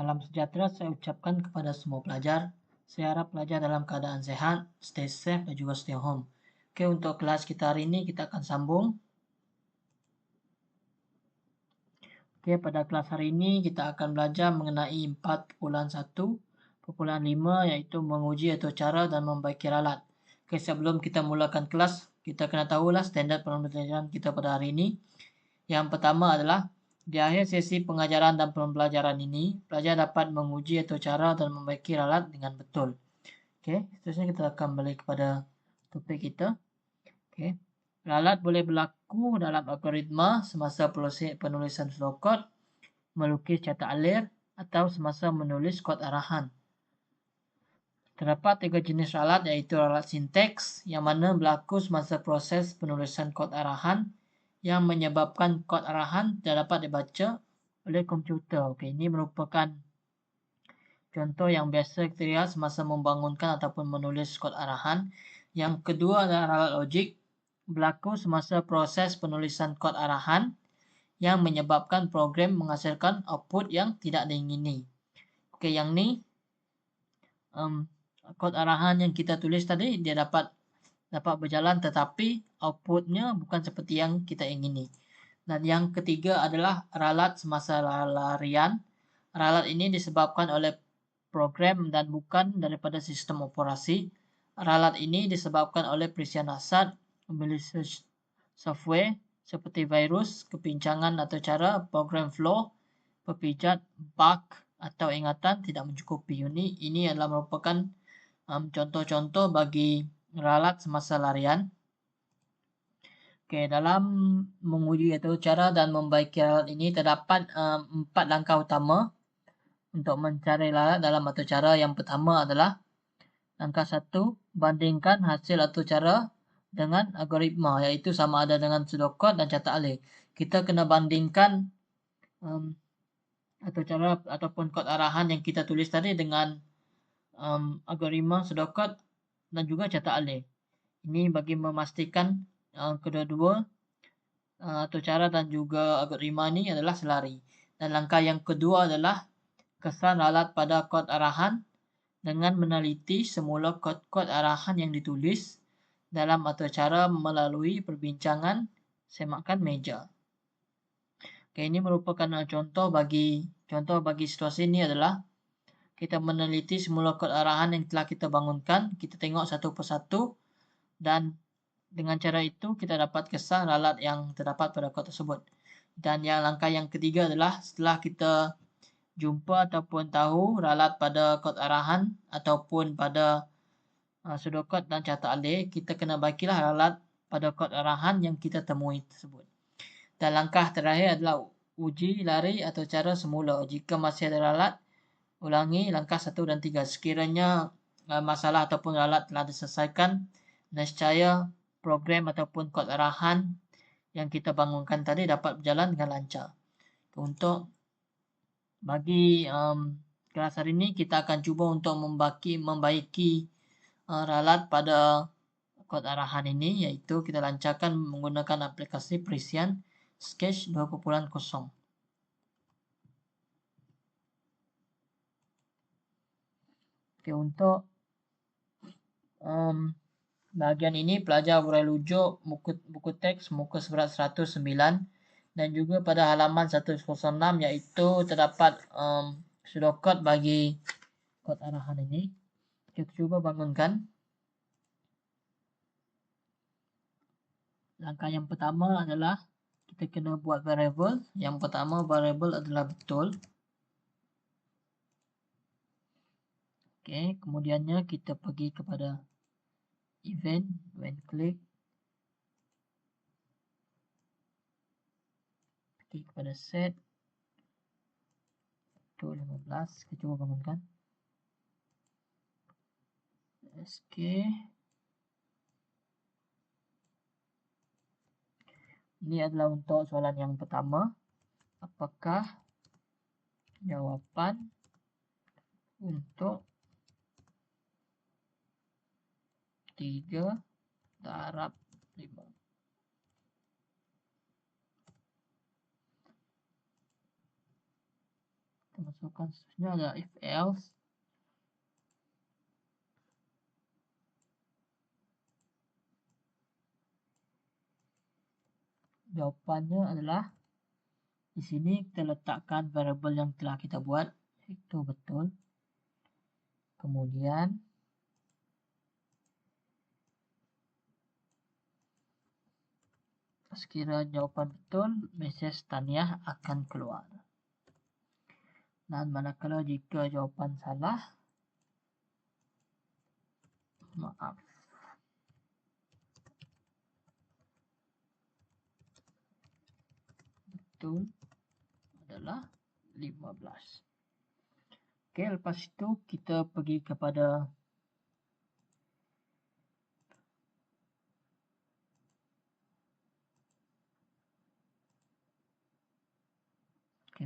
Salam sejahtera saya ucapkan kepada semua pelajar. Saya harap pelajar dalam keadaan sehat, stay safe, dan juga stay home. Oke, untuk kelas kita hari ini kita akan sambung. Oke, pada kelas hari ini kita akan belajar mengenai 4.1.5 yaitu menguji atau cara dan membaiki ralat. Oke, sebelum kita mulakan kelas, kita kena tahulah standard pembelajaran kita pada hari ini. Yang pertama adalah di akhir sesi pengajaran dan pembelajaran ini, pelajar dapat menguji atau cara dan membaiki ralat dengan betul. Oke, seterusnya kita akan balik kepada topik kita. Oke, ralat boleh berlaku dalam algoritma semasa proses penulisan pseudokod, melukis cetak alir, atau semasa menulis kod arahan. Terdapat 3 jenis ralat yaitu ralat sinteks yang mana berlaku semasa proses penulisan kod arahan yang menyebabkan kod arahan tidak dapat dibaca oleh komputer. Okey, ini merupakan contoh yang biasa kita lihat semasa membangunkan ataupun menulis kod arahan. Yang kedua adalah ralat logik berlaku semasa proses penulisan kod arahan yang menyebabkan program menghasilkan output yang tidak diingini. Okey, yang ni kod arahan yang kita tulis tadi dia dapat berjalan tetapi outputnya bukan seperti yang kita ingini. Dan yang ketiga adalah ralat semasa larian. Ralat ini disebabkan oleh program dan bukan daripada sistem operasi. Ralat ini disebabkan oleh perisian asal malicious software seperti virus, kepincangan atau cara, program flaw, pepijat, bug atau ingatan tidak mencukupi. Ini adalah merupakan contoh-contoh bagi ralat semasa larian. Oke, dalam menguji atau cara dan membaiki ralat ini terdapat 4 langkah utama untuk mencari ralat dalam atau cara. Yang pertama adalah langkah 1, bandingkan hasil atau cara dengan algoritma, iaitu sama ada dengan pseudokod dan cetak alir. Kita kena bandingkan atau cara ataupun kod arahan yang kita tulis tadi dengan algoritma pseudokod dan juga cetak alir. Ini bagi memastikan kedua-dua atau cara dan juga algoritma ini adalah selari. Dan langkah yang kedua adalah kesan ralat pada kod arahan dengan meneliti semula kod-kod arahan yang ditulis dalam atau cara melalui perbincangan semakan meja. Oke, ini merupakan contoh bagi situasi ini adalah kita meneliti semula kod arahan yang telah kita bangunkan, kita tengok satu persatu dan dengan cara itu kita dapat kesan ralat yang terdapat pada kod tersebut. Dan yang langkah yang ketiga adalah setelah kita jumpa ataupun tahu ralat pada kod arahan ataupun pada pseudokod dan cetak alir, kita kena baikilah ralat pada kod arahan yang kita temui tersebut. Dan langkah terakhir adalah uji lari atau cara semula. Jika masih ada ralat, ulangi langkah 1 dan 3. Sekiranya masalah ataupun ralat telah diselesaikan, nescaya program ataupun kod arahan yang kita bangunkan tadi dapat berjalan dengan lancar. Untuk bagi kelas hari ini kita akan cuba untuk membaiki ralat pada kod arahan ini, iaitu kita lancarkan menggunakan aplikasi perisian Sketch 2.0. Oke, untuk bahagian ini pelajar boleh rujuk buku teks muka surat 109 dan juga pada halaman 106 iaitu terdapat pseudokod bagi kod arahan ini. Kita cuba bangunkan. Langkah yang pertama adalah kita kena buat variable. Yang pertama variable adalah betul. Okey, kemudiannya kita pergi kepada event, when click, pergi kepada set to 15, kita cuba bangunkan. Okey. Ini adalah untuk soalan yang pertama. Apakah jawapan untuk 3 darab 5? Kita Kita masukkan seterusnya ada if else. Jawapannya adalah di sini kita letakkan variable yang telah kita buat, itu betul. Kemudian sekiranya jawapan betul, message tahniah akan keluar. Dan manakala jika jawapan salah, maaf. Betul adalah 15. Oke, lepas itu kita pergi kepada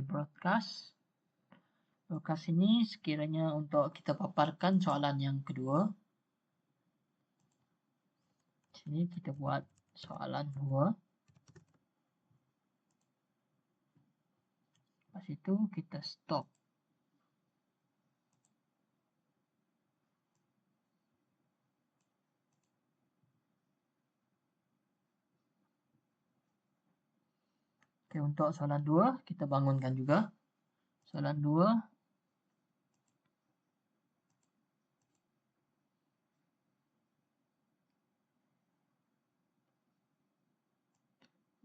broadcast. Broadcast ini sekiranya untuk kita paparkan soalan yang kedua. Sini kita buat soalan 2. Lepas itu kita stop. Oke, untuk soalan 2 kita bangunkan juga. Soalan 2.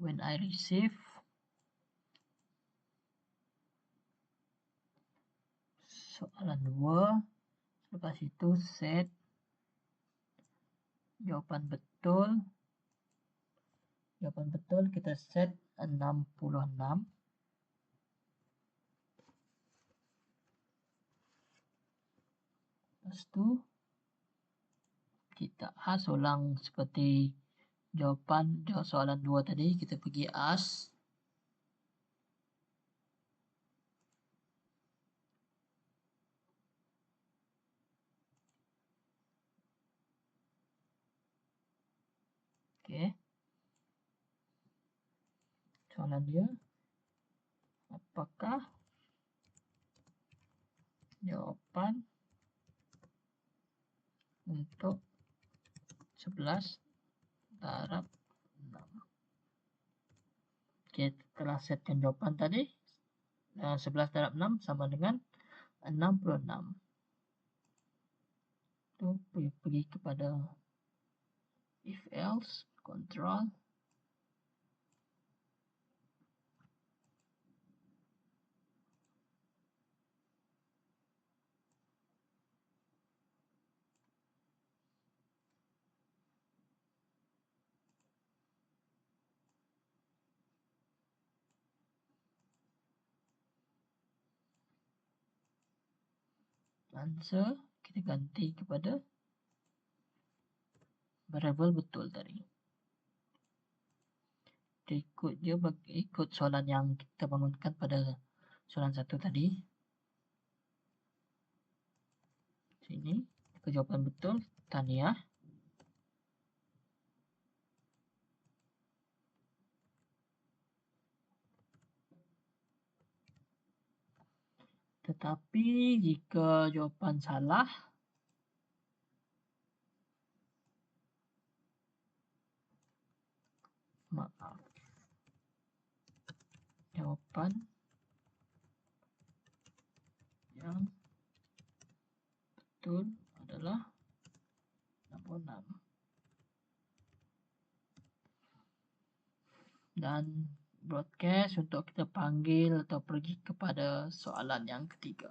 When I receive soalan 2, lepas itu set jawapan betul. Jawapan betul kita set 66. Lepas itu kita as ulang seperti jawapan soalan 2 tadi, kita pergi as. Oke. Soalan dia, apakah jawapan untuk 11 darab 6? Oke, telah setkan jawapan tadi. 11 darab 6 sama dengan 66. Itu pergi kepada if else, control. Answer kita ganti kepada variable betul tadi. Ikut soalan yang kita bangunkan pada soalan 1 tadi. Sini jawapan betul, tahniah. Tetapi jika jawapan salah, maaf. Jawapan yang betul adalah 66. Dan broadcast untuk kita panggil atau pergi kepada soalan yang ketiga.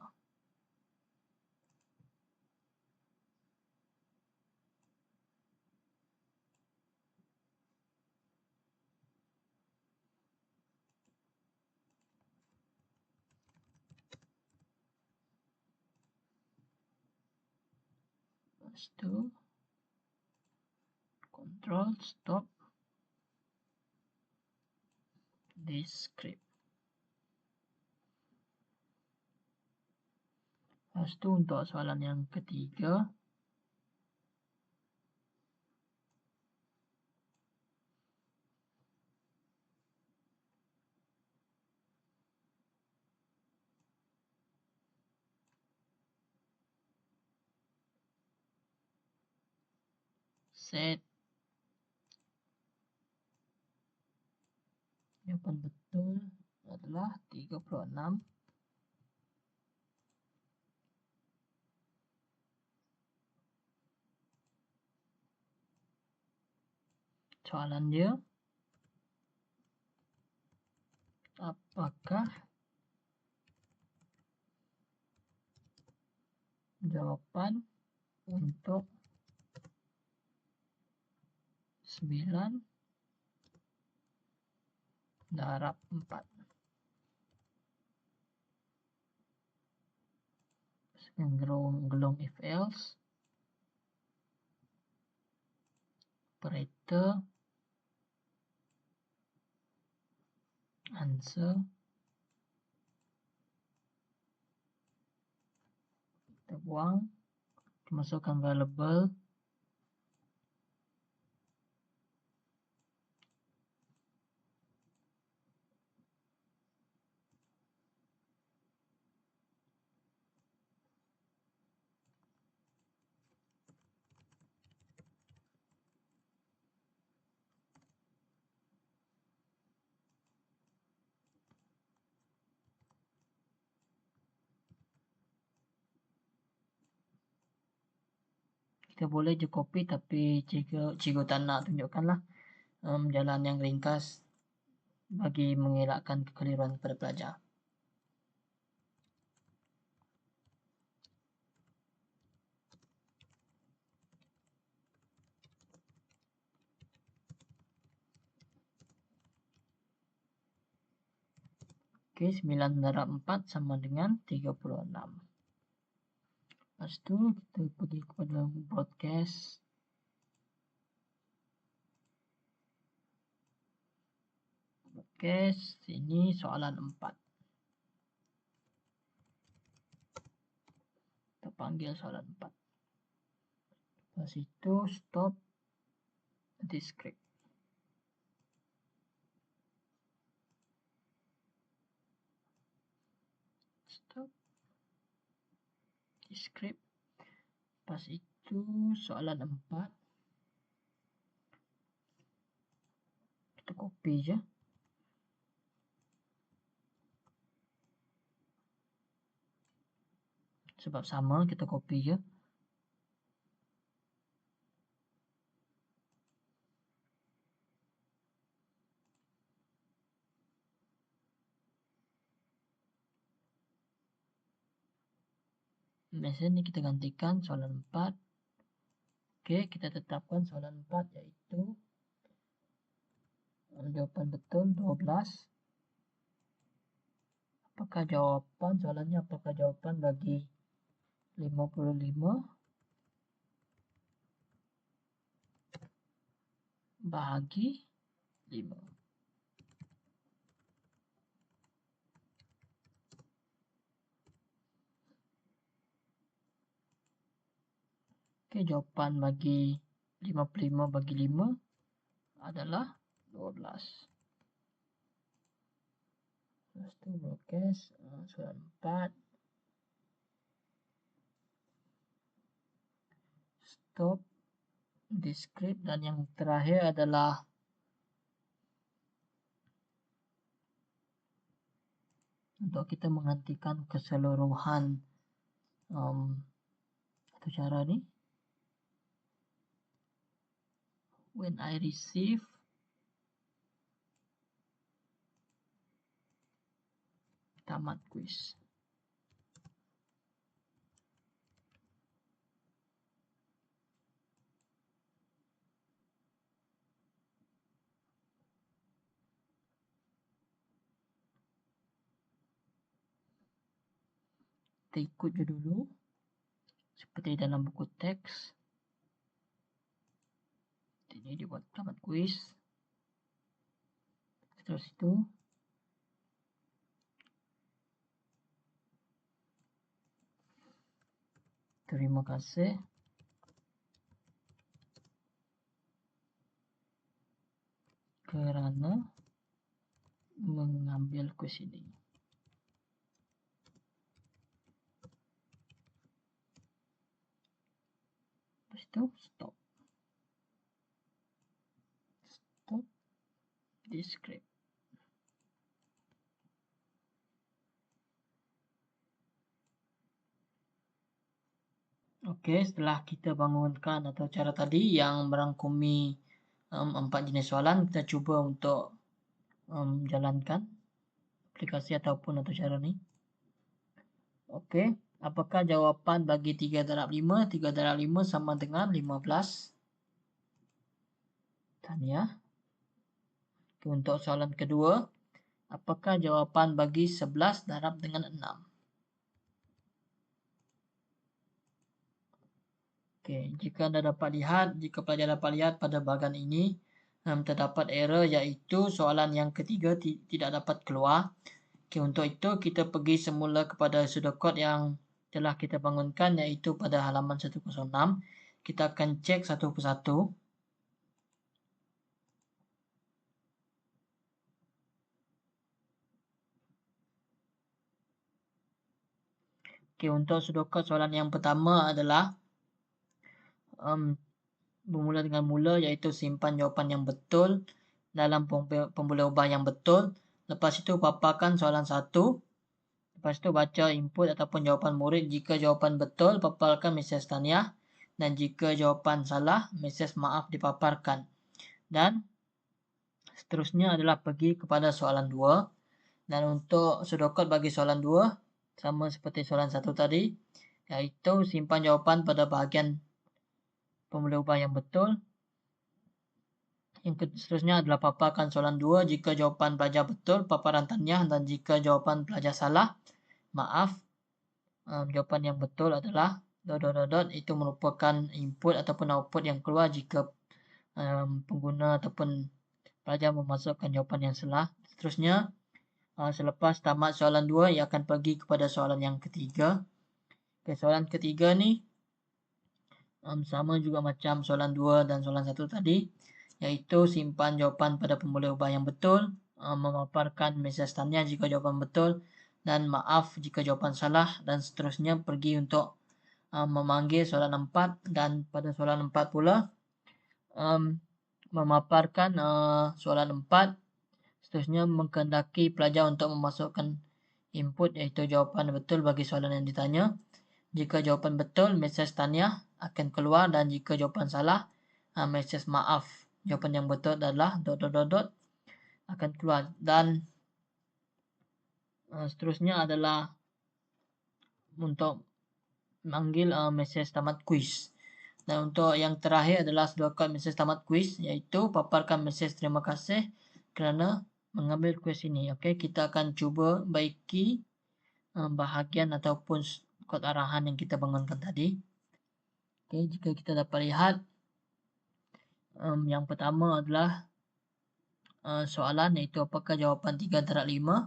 Lepas itu control stop this script. Lepas itu untuk soalan yang ketiga, set. Jawaban betul adalah 36. Soalan dia, apakah jawaban untuk 9 darab 4? Gelong if else, operator, answer, kita buang, masukkan variable, kita boleh je copy, tapi cikgu tak nak tunjukkanlah jalan yang ringkas bagi mengelakkan kekeliruan pada pelajar. Oke, 9 darab 4 sama dengan 36. Lepas tu kita pergi kepada broadcast. Broadcast, ini soalan 4. Kita panggil soalan 4. Lepas itu stop the script. Stop the script. Lepas itu soalan 4. Kita copy je. Sebab sama, kita copy je. Biasanya ni kita gantikan soalan 4. Oke, kita tetapkan soalan 4 yaitu jawaban betul 12. Apakah jawaban, soalannya apakah jawaban bagi 55 bahagi 5? Oke, jawaban bagi 55 bagi 5 adalah 12. Lepas tu broadcast soalan 4. Stop the script, dan yang terakhir adalah untuk kita menghentikan keseluruhan satu cara ni. When I receive tamat quiz. Kita ikut je dulu seperti dalam buku teks. Ini dibuat tamat quiz. Terus itu terima kasih kerana mengambil kuis ini. Lepas itu stop. describe. Oke, setelah kita bangunkan atau cara tadi yang merangkumi 4 jenis soalan, kita cuba untuk jalankan aplikasi ataupun atau cara ni. Oke, apakah jawapan bagi 3 darab 5? 3 darab 5 sama dengan 15. Tanya. Oke, untuk soalan kedua, apakah jawapan bagi 11 darab dengan 6? Oke, jika anda dapat lihat, jika pelajar dapat lihat pada bahagian ini, terdapat error iaitu soalan yang ketiga tidak dapat keluar. Oke, untuk itu kita pergi semula kepada pseudocode yang telah kita bangunkan iaitu pada halaman 106. Kita akan cek satu persatu. Oke, untuk pseudocode soalan yang pertama adalah bermula dengan mula iaitu simpan jawapan yang betul dalam pembuluh ubah yang betul. Lepas itu paparkan soalan 1. Lepas itu baca input ataupun jawapan murid. Jika jawapan betul, paparkan mesej tahniah. Dan jika jawapan salah, mesej maaf dipaparkan. Dan seterusnya adalah pergi kepada soalan 2. Dan untuk pseudocode bagi soalan 2, sama seperti soalan 1 tadi, iaitu simpan jawapan pada bahagian pembuluh ubah yang betul. Yang seterusnya adalah paparkan soalan 2. Jika jawapan pelajar betul, paparan tahniah. Dan jika jawapan pelajar salah, maaf. Jawapan yang betul adalah ... Itu merupakan input ataupun output yang keluar jika pengguna ataupun pelajar memasukkan jawapan yang salah. Seterusnya, selepas tamat soalan 2, ia akan pergi kepada soalan yang ketiga. Okay, soalan ketiga ni sama juga macam soalan 2 dan soalan 1 tadi, iaitu simpan jawapan pada pembuluh ubah yang betul, memaparkan mesej tahniah jika jawapan betul, dan maaf jika jawapan salah, dan seterusnya pergi untuk memanggil soalan 4, dan pada soalan 4 pula memaparkan soalan 4. Seterusnya menghendaki pelajar untuk memasukkan input iaitu jawapan betul bagi soalan yang ditanya. Jika jawapan betul, mesej tahniah akan keluar, dan jika jawapan salah, mesej maaf. Jawapan yang betul adalah ... akan keluar. Dan seterusnya adalah untuk manggil mesej tamat kuis. Dan untuk yang terakhir adalah sediakan mesej tamat kuis, iaitu paparkan mesej terima kasih kerana mengambil kuis ini. Okey, kita akan cuba baiki bahagian ataupun kod arahan yang kita bangunkan tadi. Okey, jika kita dapat lihat, yang pertama adalah soalan iaitu apakah jawapan 3 darab 5?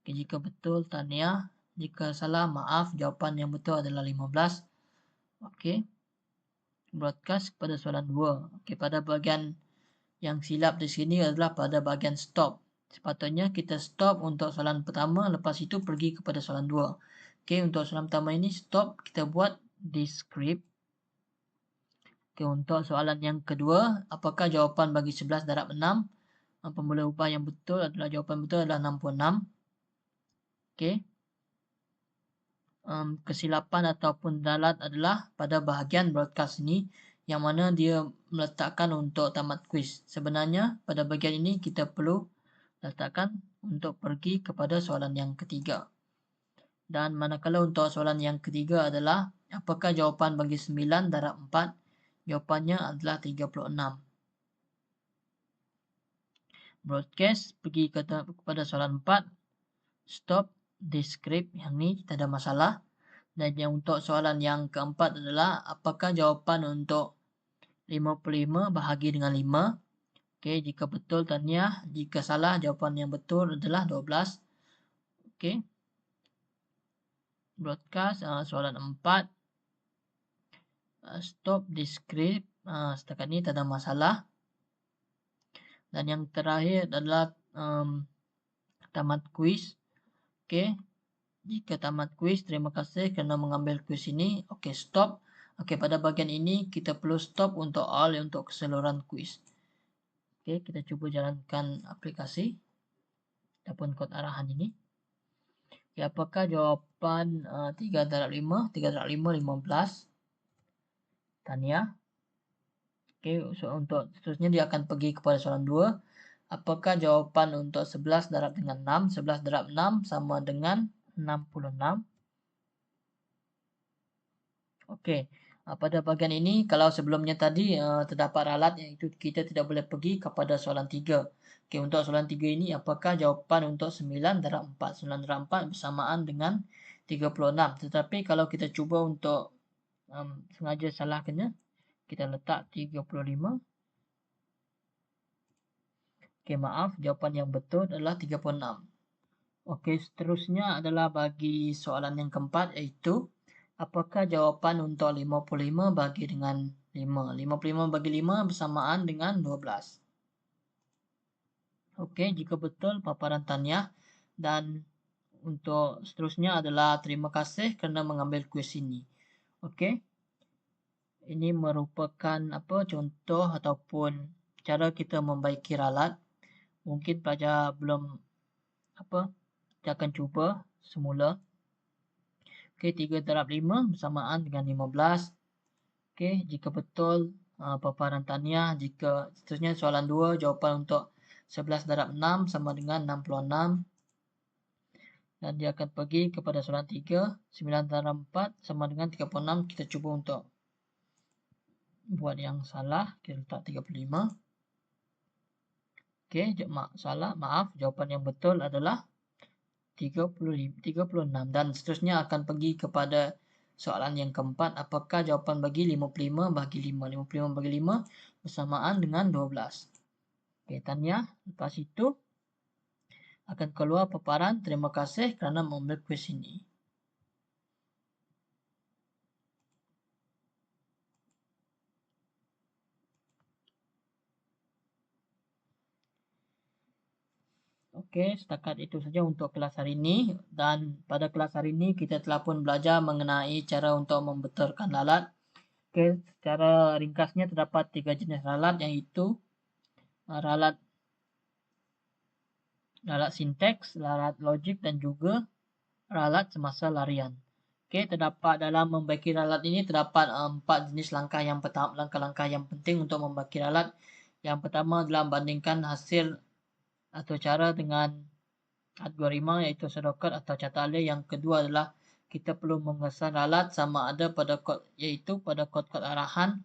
Okey, jika betul, tahniah. Jika salah, maaf. Jawapan yang betul adalah 15. Okey. Broadcast pada soalan 2. Okey, pada bahagian yang silap di sini adalah pada bahagian stop. Sepatutnya kita stop untuk soalan pertama, lepas itu pergi kepada soalan 2. Okey, untuk soalan pertama ini stop, kita buat describe. Okey, untuk soalan yang kedua, apakah jawapan bagi 11 darab 6? Pembuluh ubah yang betul adalah jawapan betul adalah 66. Okey. Kesilapan ataupun dalat adalah pada bahagian broadcast ini, yang mana dia meletakkan untuk tamat kuis. Sebenarnya pada bahagian ini kita perlu letakkan untuk pergi kepada soalan yang ketiga. Dan manakala untuk soalan yang ketiga adalah apakah jawapan bagi 9 darab 4? Jawapannya adalah 36. Broadcast pergi kepada soalan 4. Stop describe, yang ni tak ada masalah. Dan yang untuk soalan yang keempat adalah apakah jawapan untuk 55 bahagi dengan 5? Okey, jika betul tahniah, jika salah jawapan yang betul adalah 12. Okey. Broadcast soalan 4. Stop describe, setakat ni tak ada masalah. Dan yang terakhir adalah tamat kuis. Okey. Jika tamat kuis, terima kasih kerana mengambil kuis ini. Okey, stop. Okey, pada bahagian ini kita perlu stop untuk all untuk keseluruhan kuis. Oke, kita coba jalankan aplikasi ataupun kod arahan ini. Ya, apakah jawapan 3/5, 3/5, 15? Tanya. Oke, so untuk seterusnya dia akan pergi kepada soalan 2. Apakah jawapan untuk 11 darab dengan 6? 11 darab 6 sama dengan 66. Oke, pada bagian ini kalau sebelumnya tadi terdapat ralat, iaitu kita tidak boleh pergi kepada soalan 3. Oke, untuk soalan 3 ini apakah jawapan untuk 9 darab 4? 9 darab 4 bersamaan dengan 36. Tetapi kalau kita cuba untuk sengaja salahkannya, kita letak 35. Oke, maaf, jawapan yang betul adalah 36. Oke, seterusnya adalah bagi soalan yang keempat, yaitu apakah jawapan untuk 55 bagi dengan 5? 55 bagi 5 bersamaan dengan 12. Oke, jika betul paparan tanya. Dan untuk seterusnya adalah terima kasih kerana mengambil kuis ini. Oke, ini merupakan contoh ataupun cara kita membaiki ralat. Mungkin pelajar belum kita akan cuba semula. Oke, 3 darab 5 bersamaan dengan 15. Oke, jika betul paparan tanya. Jika seterusnya soalan 2, jawapan untuk 11 darab 6 sama dengan 66. Dan dia akan pergi kepada soalan 3, 9 darab 4 sama dengan 36. Kita cuba untuk buat yang salah. Kita letak 35. Oke, salah. Maaf, jawapan yang betul adalah 36. Dan seterusnya akan pergi kepada soalan yang keempat. Apakah jawapan bagi 55 bagi 5? 55 bagi 5 bersamaan dengan 12. Oke, tanya. Lepas itu akan keluar paparan terima kasih kerana mengambil kuis ini. Oke, setakat itu saja untuk kelas hari ini. Dan pada kelas hari ini kita telah pun belajar mengenai cara untuk membetulkan lalat. Oke, secara ringkasnya terdapat 3 jenis ralat, iaitu ralat sinteks, ralat logik dan juga ralat semasa larian. Oke, terdapat dalam membaiki ralat ini terdapat 4 jenis langkah yang pertama, langkah-langkah yang penting untuk membaiki ralat. Yang pertama adalah bandingkan hasil atau cara dengan algoritma, iaitu pseudocode atau catat alih. Yang kedua adalah kita perlu mengesan ralat sama ada pada kod, iaitu pada kod-kod arahan.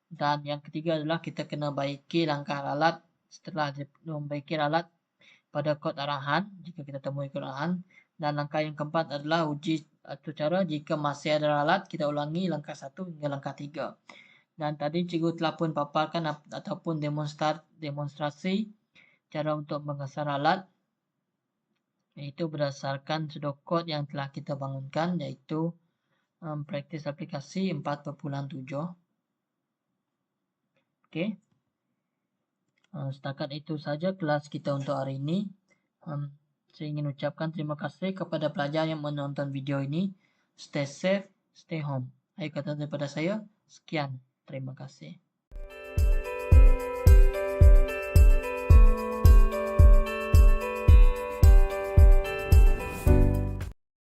Dan yang ketiga adalah kita kena baiki langkah ralat setelah membaiki ralat pada kod arahan jika kita temui kod arahan. Dan langkah yang keempat adalah uji atau cara jika masih ada ralat, kita ulangi langkah 1 hingga langkah 3. Dan tadi cikgu telah pun paparkan ataupun demonstrasi cara untuk mengesan ralat, iaitu berdasarkan pseudocode yang telah kita bangunkan, iaitu praktis aplikasi 4.7. Oke. Setakat itu saja kelas kita untuk hari ini. Saya ingin ucapkan terima kasih kepada pelajar yang menonton video ini. Stay safe, stay home. Akhir kata daripada saya, sekian. Terima kasih.